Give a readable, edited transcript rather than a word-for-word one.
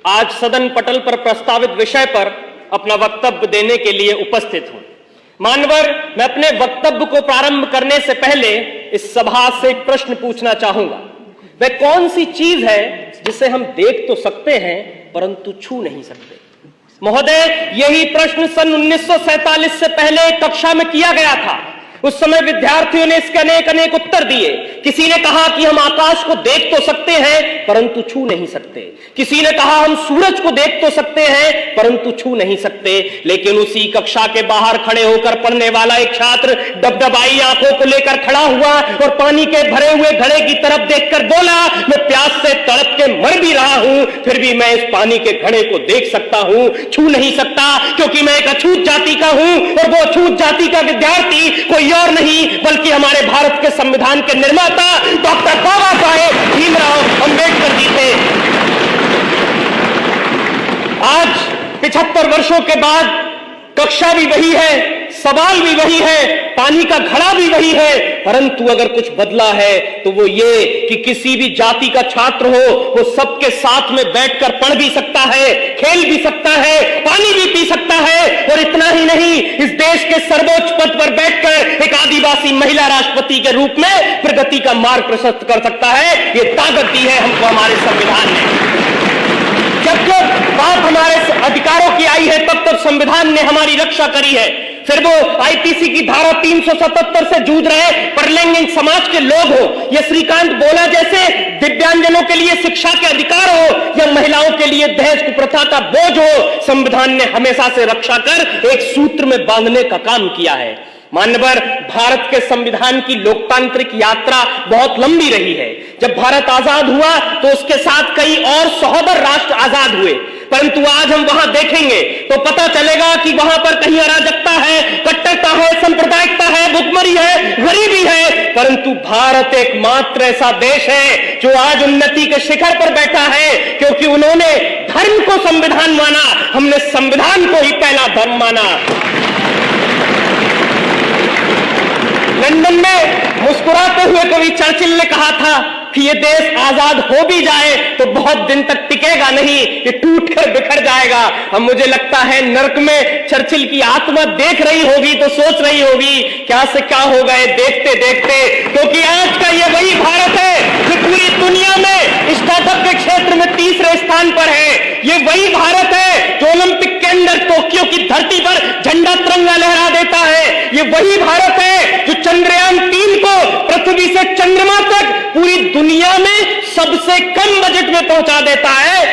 आज सदन पटल पर प्रस्तावित विषय पर अपना वक्तव्य देने के लिए उपस्थित हूं। मान्यवर, मैं अपने वक्तव्य को प्रारंभ करने से पहले इस सभा से एक प्रश्न पूछना चाहूंगा। वह कौन सी चीज है जिसे हम देख तो सकते हैं परंतु छू नहीं सकते? महोदय, यही प्रश्न सन 1947 से पहले कक्षा में किया गया था। उस समय विद्यार्थियों ने इसके अनेक अनेक उत्तर दिए। किसी ने कहा कि हम आकाश को देख तो सकते हैं परंतु छू नहीं सकते। किसी ने कहा हम सूरज को देख तो सकते हैं परंतु छू नहीं सकते। लेकिन उसी कक्षा के बाहर खड़े होकर पढ़ने वाला एक छात्र डबडबाई आंखों को लेकर खड़ा हुआ और पानी के भरे हुए घड़े की तरफ देखकर बोला, मैं प्यास से तड़प के मर भी रहा हूं, फिर भी मैं इस पानी के घड़े को देख सकता हूं, छू नहीं सकता, क्योंकि मैं एक अछूत जाति का हूं और वो अछूत जाति का विद्यार्थी कोई और नहीं बल्कि हमारे भारत के संविधान के निर्माता डॉक्टर बाबा साहेब भीमराव अंबेडकर जी थे। आज 75 वर्षों के बाद कक्षा भी वही है, सवाल भी वही है, पानी का घड़ा भी वही है, परंतु अगर कुछ बदला है तो वो ये कि किसी भी जाति का छात्र हो वो सबके साथ में बैठकर पढ़ भी सकता है, खेल भी सकता है, पानी भी पी सकता है, और इतना ही नहीं, इस देश के सर्वोच्च पद पर बैठकर एक आदिवासी महिला राष्ट्रपति के रूप में प्रगति का मार्ग प्रशस्त कर सकता है। ये ताकत दी है हमको हमारे संविधान ने। जब बात हमारे अधिकारों की आई है तब तब संविधान ने हमारी रक्षा करी है। फिर वो आईपीसी की धारा 377 से जूझ रहे परलैंगिक समाज के लोग हो, या श्रीकांत बोला जैसे दिव्यांगजनों के लिए शिक्षा के अधिकार हो, या महिलाओं के लिए दहेज कुप्रथा का बोझ हो, संविधान ने हमेशा से रक्षा कर एक सूत्र में बांधने का काम किया है। मान्यवर, भारत के संविधान की लोकतांत्रिक यात्रा बहुत लंबी रही है। जब भारत आजाद हुआ तो उसके साथ कई और सहोदर राष्ट्र आजाद हुए, परंतु आज हम वहां देखेंगे तो पता चलेगा कि वहां पर कहीं अराजकता है, कट्टरता है, सांप्रदायिकता है, भुखमरी है, गरीबी है, परंतु भारत एकमात्र ऐसा देश है जो आज उन्नति के शिखर पर बैठा है, क्योंकि उन्होंने धर्म को संविधान माना, हमने संविधान को ही पहला धर्म माना। लंदन में मुस्कुराते हुए कवि चर्चिल ने कहा था कि ये देश आजाद हो भी जाए तो बहुत दिन तक टिकेगा नहीं, ये टूटकर बिखर जाएगा। अब मुझे लगता है नरक में चर्चिल की आत्मा देख रही होगी तो सोच रही होगी क्या से क्या हो गए देखते देखते, क्योंकि आज का ये वही भारत है जो पूरी दुनिया में स्टार्टअप के क्षेत्र में तीसरे स्थान पर है। ये वही भारत है जो ओलंपिक के अंदर टोक्यो की धरती पर झंडा तिरंगा लहरा देता है। ये वही भारत है जो चंद्रयान 3 को पृथ्वी से चंद्रमा तक पूरी दुनिया में सबसे कम बजट में पहुंचा देता है।